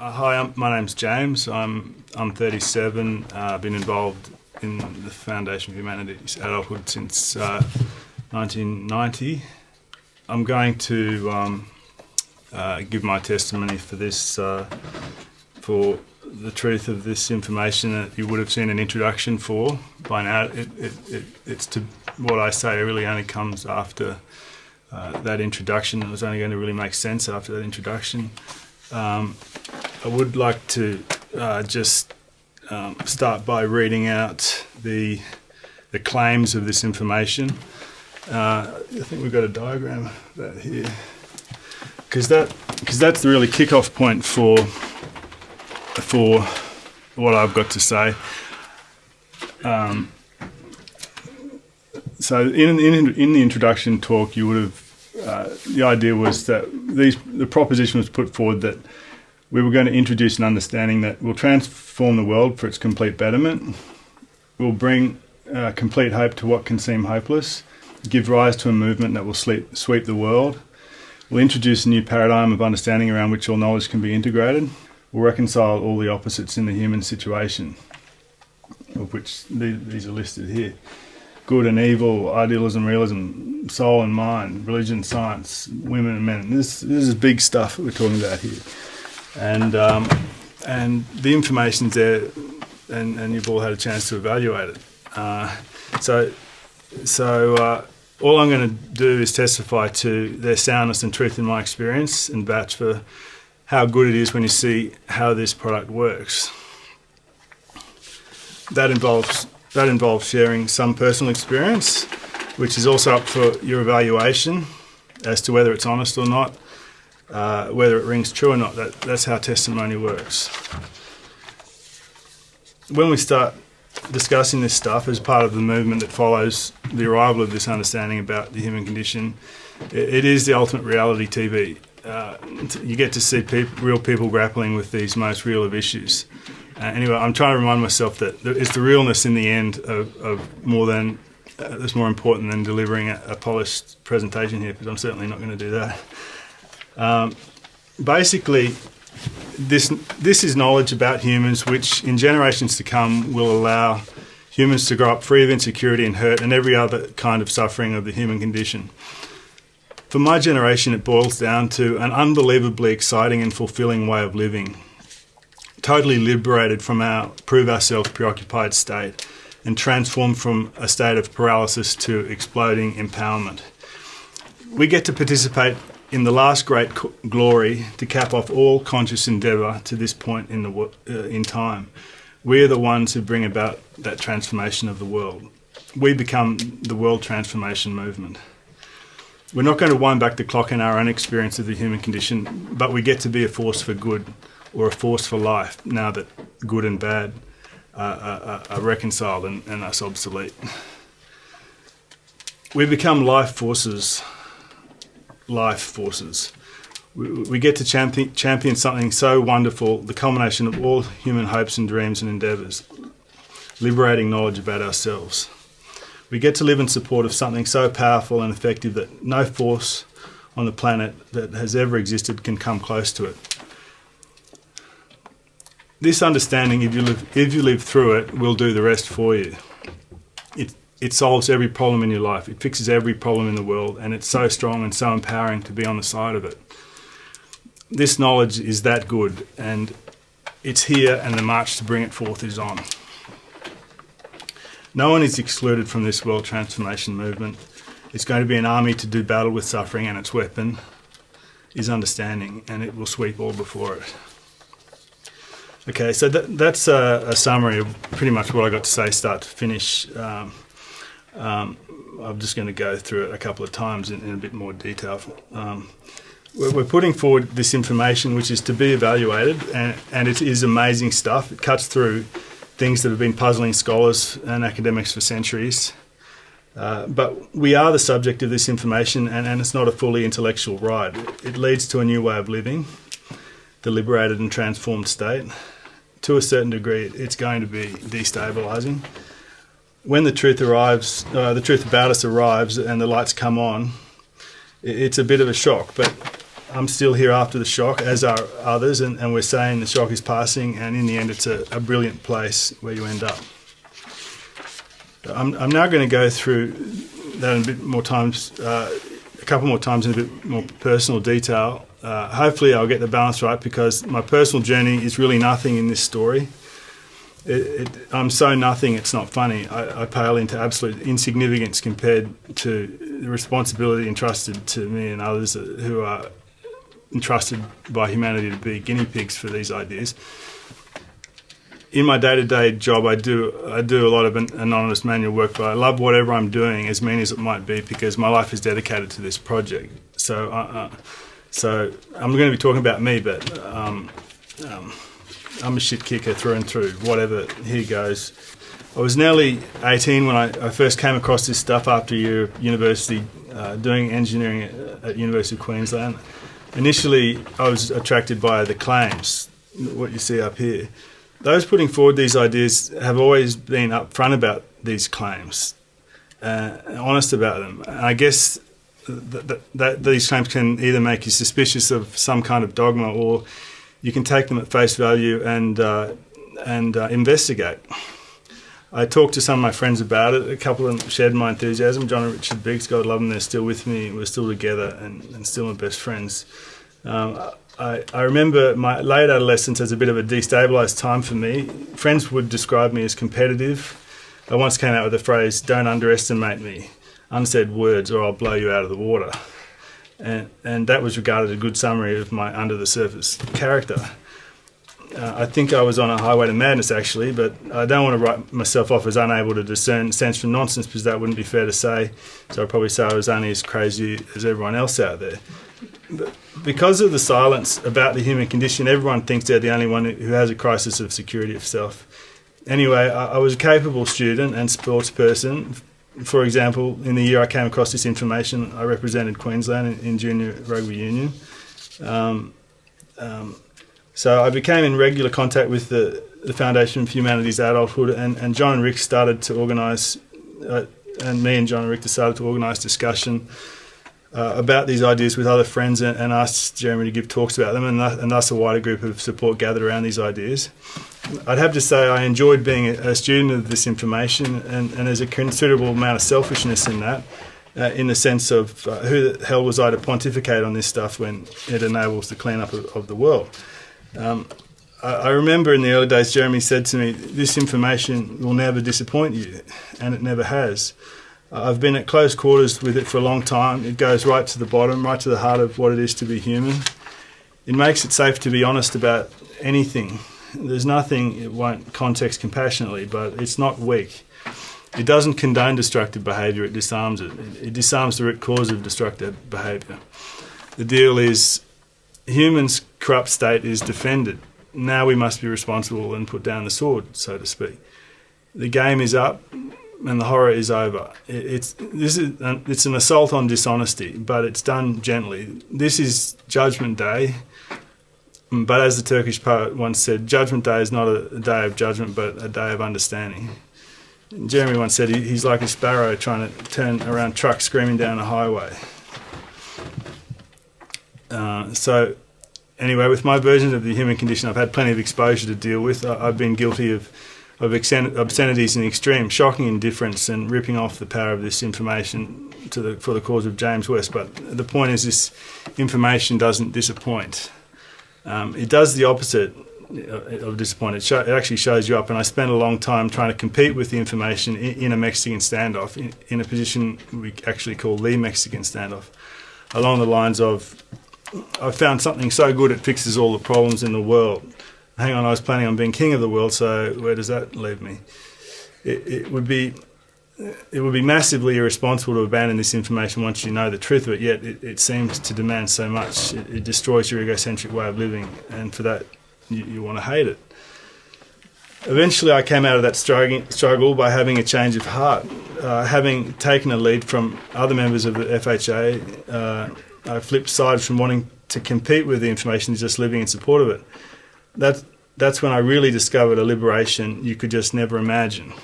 Hi, my name's James. I'm 37. I've been involved in the Foundation for Humanity's adulthood since 1990. I'm going to give my testimony for this, for the truth of this information that you would have seen an introduction for by now. It's to what I say really only comes after that introduction. It was only going to really make sense after that introduction. I would like to just start by reading out the claims of this information. I think we've got a diagram of that here, because that's the really kick-off point for what I've got to say. So in the introduction talk, you would have the idea was that the proposition was put forward that we were going to introduce an understanding that will transform the world for its complete betterment, will bring complete hope to what can seem hopeless, give rise to a movement that will sweep the world, will introduce a new paradigm of understanding around which all knowledge can be integrated, will reconcile all the opposites in the human situation, of which these are listed here. Good and evil, idealism, realism, soul and mind, religion, science, women and men. This is big stuff that we're talking about here. And the information's there, and you've all had a chance to evaluate it. So all I'm going to do is testify to their soundness and truth in my experience, and vouch for how good it is when you see how this product works. That involves sharing some personal experience, which is also up for your evaluation as to whether it's honest or not. Whether it rings true or not, that's how testimony works. When we start discussing this stuff as part of the movement that follows the arrival of this understanding about the human condition, it is the ultimate reality TV. You get to see real people grappling with these most real of issues. Anyway, I'm trying to remind myself that it's the realness in the end of more than that's more important than delivering a polished presentation here, because I'm certainly not going to do that. Basically, this is knowledge about humans which in generations to come will allow humans to grow up free of insecurity and hurt and every other kind of suffering of the human condition. For my generation, it boils down to an unbelievably exciting and fulfilling way of living, totally liberated from our prove ourselves preoccupied state and transformed from a state of paralysis to exploding empowerment. We get to participate in the last great glory to cap off all conscious endeavour to this point in time. We're the ones who bring about that transformation of the world. We become the world transformation movement. We're not going to wind back the clock in our own experience of the human condition, but we get to be a force for good or a force for life now that good and bad are reconciled and thus obsolete. We become life forces. We get to champion something so wonderful, the culmination of all human hopes and dreams and endeavours, liberating knowledge about ourselves. We get to live in support of something so powerful and effective that no force on the planet that has ever existed can come close to it. This understanding, if you live through it, will do the rest for you. It solves every problem in your life. It fixes every problem in the world, and it's so strong and so empowering to be on the side of it. This knowledge is that good, and it's here, and the march to bring it forth is on. No one is excluded from this world transformation movement. It's going to be an army to do battle with suffering, and its weapon is understanding, and it will sweep all before it. Okay, so that's a summary of pretty much what I got to say start to finish. I'm just going to go through it a couple of times in a bit more detail. We're putting forward this information which is to be evaluated, and it is amazing stuff. It cuts through things that have been puzzling scholars and academics for centuries. But we are the subject of this information, and it's not a fully intellectual ride. It leads to a new way of living, the liberated and transformed state. To a certain degree, it's going to be destabilising. When the truth arrives, the truth about us arrives and the lights come on, it's a bit of a shock, but I'm still here after the shock, as are others, and we're saying the shock is passing, and in the end it's a brilliant place where you end up. I'm now going to go through that in a bit more times, a couple more times in a bit more personal detail. Hopefully I'll get the balance right, because my personal journey is really nothing in this story. I'm so nothing, it's not funny. I pale into absolute insignificance compared to the responsibility entrusted to me and others who are entrusted by humanity to be guinea pigs for these ideas. In my day-to-day job, I do a lot of anonymous manual work, but I love whatever I'm doing, as mean as it might be, because my life is dedicated to this project. So I'm going to be talking about me, but I'm a shit kicker through and through, whatever, here goes. I was nearly 18 when I first came across this stuff after a year of university, doing engineering at University of Queensland. Initially, I was attracted by the claims, what you see up here. Those putting forward these ideas have always been upfront about these claims, honest about them. And I guess that these claims can either make you suspicious of some kind of dogma, or you can take them at face value and investigate. I talked to some of my friends about it. A couple of them shared my enthusiasm. John and Richard Biggs, God love them, they're still with me. We're still together and still my best friends. I remember my late adolescence as a bit of a destabilised time for me. Friends would describe me as competitive. I once came out with the phrase, "Don't underestimate me," unsaid words, or I'll blow you out of the water. And that was regarded as a good summary of my under-the-surface character. I think I was on a highway to madness, actually, but I don't want to write myself off as unable to discern sense from nonsense, because that wouldn't be fair to say. So I'd probably say I was only as crazy as everyone else out there. But because of the silence about the human condition, everyone thinks they're the only one who has a crisis of security of self. Anyway, I was a capable student and sports person. For example, in the year I came across this information, I represented Queensland in junior rugby union. So I became in regular contact with the Foundation for Humanity's Adulthood, and John and Rick started to organise, and me and John and Rick started to organise discussion about these ideas with other friends, and asked Jeremy to give talks about them, and thus a wider group of support gathered around these ideas. I'd have to say I enjoyed being a student of this information, and there's a considerable amount of selfishness in that, in the sense of who the hell was I to pontificate on this stuff when it enables the clean-up of the world. I remember in the early days Jeremy said to me, "This information will never disappoint you," and it never has. I've been at close quarters with it for a long time. It goes right to the bottom, right to the heart of what it is to be human. It makes it safe to be honest about anything. There's nothing it won't context compassionately, but it's not weak. It doesn't condone destructive behaviour, it disarms it. It disarms the root cause of destructive behaviour. The deal is, humans' corrupt state is defended. Now we must be responsible and put down the sword, so to speak. The game is up, and the horror is over. It's an assault on dishonesty, but it's done gently. This is Judgment Day, but as the Turkish poet once said, Judgment Day is not a day of judgment, but a day of understanding. Jeremy once said he's like a sparrow trying to turn around trucks screaming down a highway. So anyway, with my version of the human condition, I've had plenty of exposure to deal with. I've been guilty of obscenities in the extreme, shocking indifference, and ripping off the power of this information for the cause of James West. But the point is, this information doesn't disappoint. It does the opposite of disappoint. It actually shows you up, and I spent a long time trying to compete with the information in a Mexican standoff, in a position we actually call the Mexican standoff, along the lines of, I found something so good it fixes all the problems in the world. Hang on, I was planning on being king of the world, so where does that leave me? It would be massively irresponsible to abandon this information once you know the truth of it, yet it seems to demand so much. It destroys your egocentric way of living, and for that you want to hate it. Eventually I came out of that struggle by having a change of heart. Having taken a lead from other members of the FHA, I flipped sides from wanting to compete with the information to just living in support of it. That's when I really discovered a liberation you could just never imagine.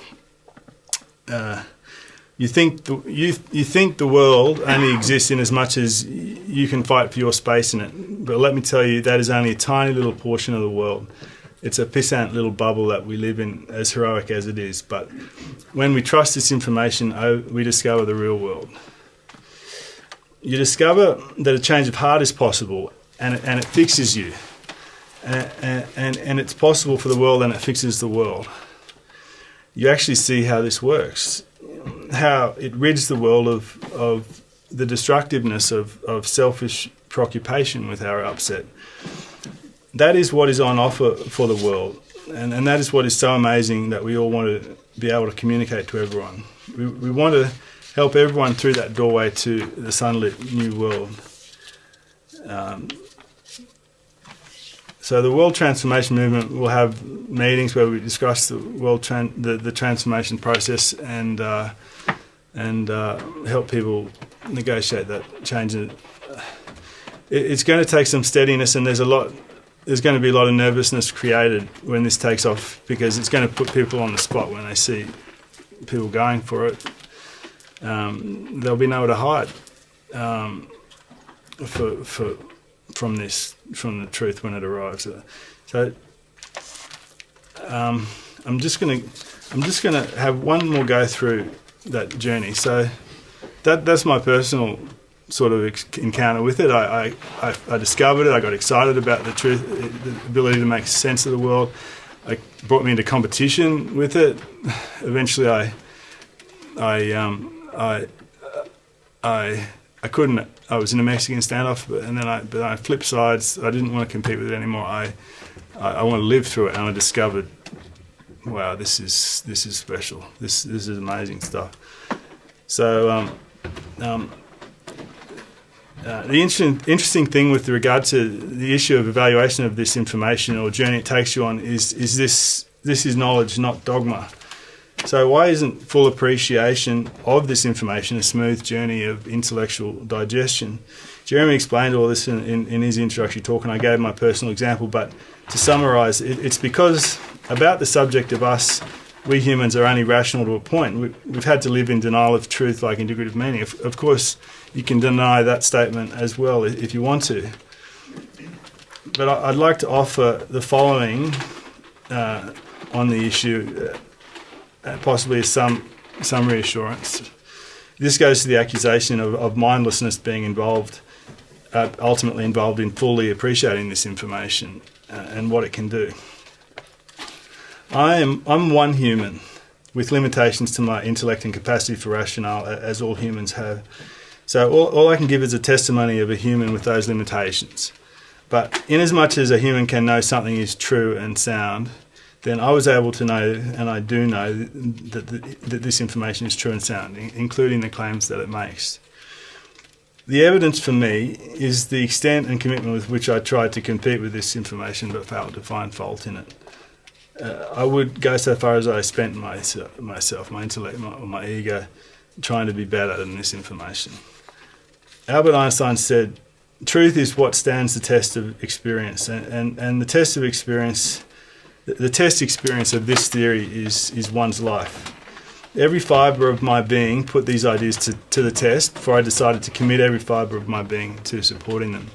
You think the world only exists in as much as you can fight for your space in it. But let me tell you, that is only a tiny little portion of the world. It's a pissant little bubble that we live in, as heroic as it is. But when we trust this information, we discover the real world. You discover that a change of heart is possible, and it fixes you. And it's possible for the world, and it fixes the world. You actually see how this works, how it rids the world of the destructiveness of selfish preoccupation with our upset. That is what is on offer for the world, and that is what is so amazing, that we all want to be able to communicate to everyone. We want to help everyone through that doorway to the sunlit new world. So the World Transformation Movement will have meetings where we discuss the transformation process and help people negotiate that change. It's going to take some steadiness, and there's going to be a lot of nervousness created when this takes off, because it's going to put people on the spot when they see people going for it. There'll be nowhere to hide from the truth when it arrives. So I'm just gonna have one more go through that journey. So that's my personal sort of encounter with it. I discovered it. I got excited about the truth, the ability to make sense of the world. It brought me into competition with it. Eventually, I couldn't. I was in a Mexican standoff, and then I flipped sides. I didn't want to compete with it anymore. I want to live through it, and I discovered, wow, this is special. This is amazing stuff. So the interesting thing with regard to the issue of evaluation of this information or journey it takes you on is this is knowledge, not dogma. So why isn't full appreciation of this information a smooth journey of intellectual digestion? Jeremy explained all this in his introductory talk, and I gave my personal example, but to summarise, it's because about the subject of us, we humans are only rational to a point. We've had to live in denial of truth like integrative meaning. Of course, you can deny that statement as well if you want to. But I'd like to offer the following on the issue, possibly some reassurance. This goes to the accusation of mindlessness being ultimately involved in fully appreciating this information and what it can do. I'm one human with limitations to my intellect and capacity for rationale, as all humans have. So all I can give is a testimony of a human with those limitations. But inasmuch as a human can know something is true and sound, then I was able to know, and I do know, that this information is true and sound, including the claims that it makes. The evidence for me is the extent and commitment with which I tried to compete with this information but failed to find fault in it. I would go so far as I spent myself, my intellect, my ego, trying to be better than this information. Albert Einstein said, "Truth is what stands the test of experience," and the test of experience, the test experience of this theory is one's life. Every fibre of my being put these ideas to the test before I decided to commit every fibre of my being to supporting them,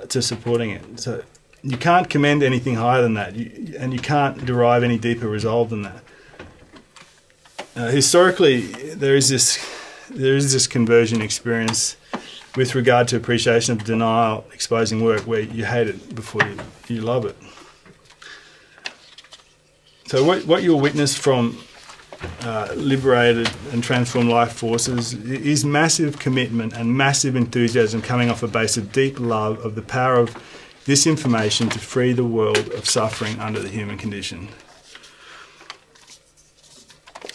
to supporting it. So you can't commend anything higher than that, and you can't derive any deeper resolve than that. Historically, there is this conversion experience with regard to appreciation of denial exposing work where you hate it before you love it. So what you'll witness from liberated and transformed life forces is massive commitment and massive enthusiasm coming off a base of deep love of the power of this information to free the world of suffering under the human condition.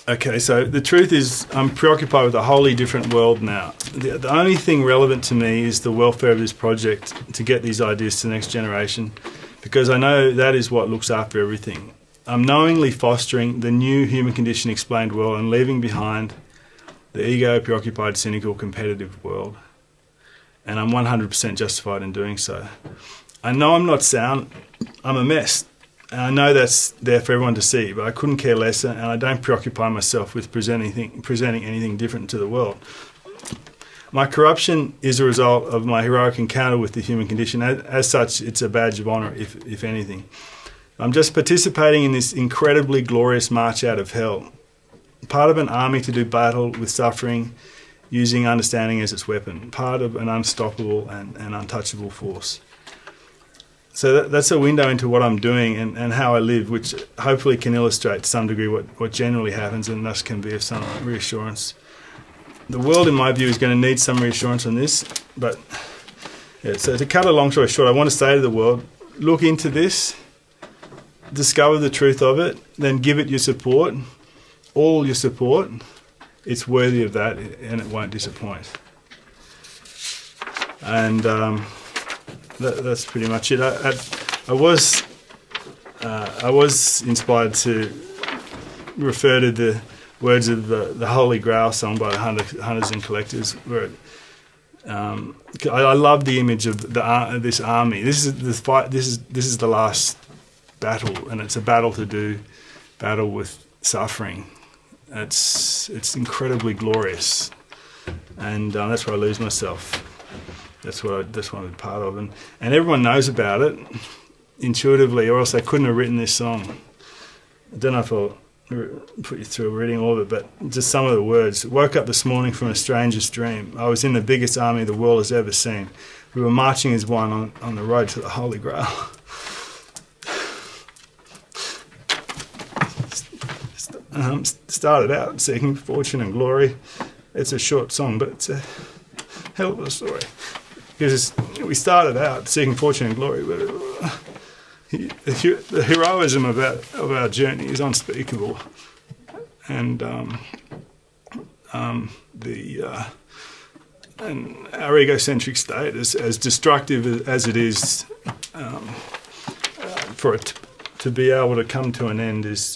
Okay, so the truth is I'm preoccupied with a wholly different world now. The only thing relevant to me is the welfare of this project to get these ideas to the next generation, because I know that is what looks after everything. I'm knowingly fostering the new human condition explained world and leaving behind the ego-preoccupied, cynical, competitive world. And I'm 100% justified in doing so. I know I'm not sound. I'm a mess. And I know that's there for everyone to see, but I couldn't care less, and I don't preoccupy myself with presenting anything different to the world. My corruption is a result of my heroic encounter with the human condition. As such, it's a badge of honour, if anything. I'm just participating in this incredibly glorious march out of hell, part of an army to do battle with suffering, using understanding as its weapon, part of an unstoppable and untouchable force. So that's a window into what I'm doing and how I live, which hopefully can illustrate to some degree what generally happens, and thus can be of some reassurance. The world, in my view, is going to need some reassurance on this. But yeah, so to cut a long story short, I want to say to the world, look into this, discover the truth of it, then give it your support, all your support. It's worthy of that, and it won't disappoint. And that's pretty much it. I was inspired to refer to the words of the Holy Grail song by the Hunters and Collectors, where I love the image of this army. This is the fight. This is the last battle, and it's a battle with suffering. It's incredibly glorious, and that's where I lose myself. That's what I'm part of, and everyone knows about it intuitively, or else they couldn't have written this song. I don't know if I'll put you through reading all of it, but just some of the words. Woke up this morning from a stranger's dream. I was in the biggest army the world has ever seen. We were marching as one on the road to the Holy Grail. Started out seeking fortune and glory. It's a short song, but it's a hell of a story. Because we started out seeking fortune and glory, but the heroism of our journey is unspeakable, and our egocentric state, as destructive as it is, for it to be able to come to an end is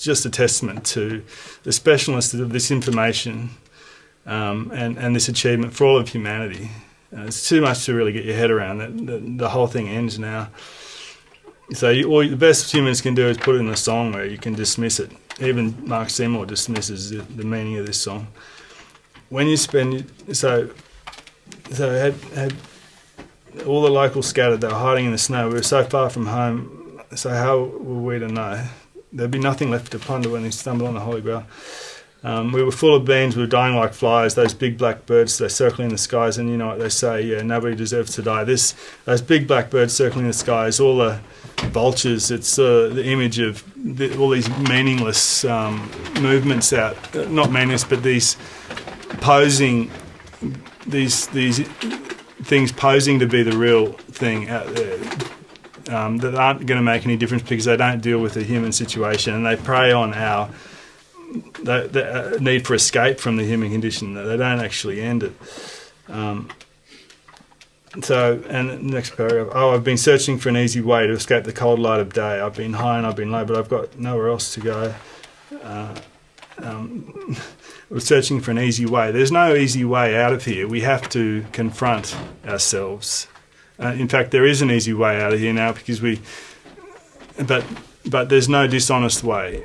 just a testament to the specialness of this information and this achievement for all of humanity. It's too much to really get your head around. That the whole thing ends now. So all the best humans can do is put it in a song where you can dismiss it. Even Mark Seymour dismisses the meaning of this song. When you spend had all the locals scattered. They were hiding in the snow. We were so far from home. So how were we to know? There'd be nothing left to plunder when they stumbled on the Holy Grail. We were full of beans, we were dying like flies, those big black birds, they circling in the skies, and you know what they say, yeah, nobody deserves to die. Those big black birds circling in the skies, all the vultures, it's the image of all these meaningless movements out, not meaningless, but these posing, these things posing to be the real thing out there, that aren't going to make any difference because they don't deal with the human situation, and they prey on our the need for escape from the human condition. They don't actually end it. So, and the next paragraph, I've been searching for an easy way to escape the cold light of day. I've been high and I've been low, but I've got nowhere else to go. We're searching for an easy way. There's no easy way out of here. We have to confront ourselves. In fact, there is an easy way out of here now because but there's no dishonest way.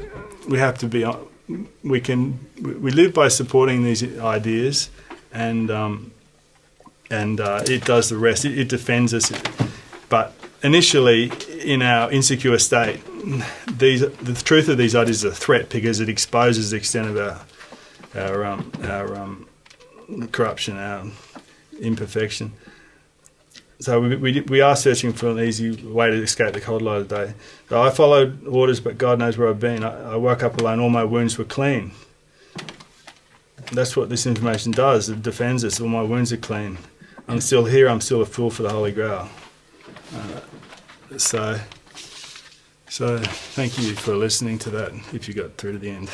We have to be. We live by supporting these ideas, and it does the rest. It defends us. But initially, in our insecure state, the truth of these ideas is a threat because it exposes the extent of our corruption, our imperfection. So we are searching for an easy way to escape the cold light of day. So I followed orders, but God knows where I've been. I woke up alone, all my wounds were clean. That's what this information does. It defends us. All my wounds are clean. I'm still here. I'm still a fool for the Holy Grail. So thank you for listening to that, if you got through to the end.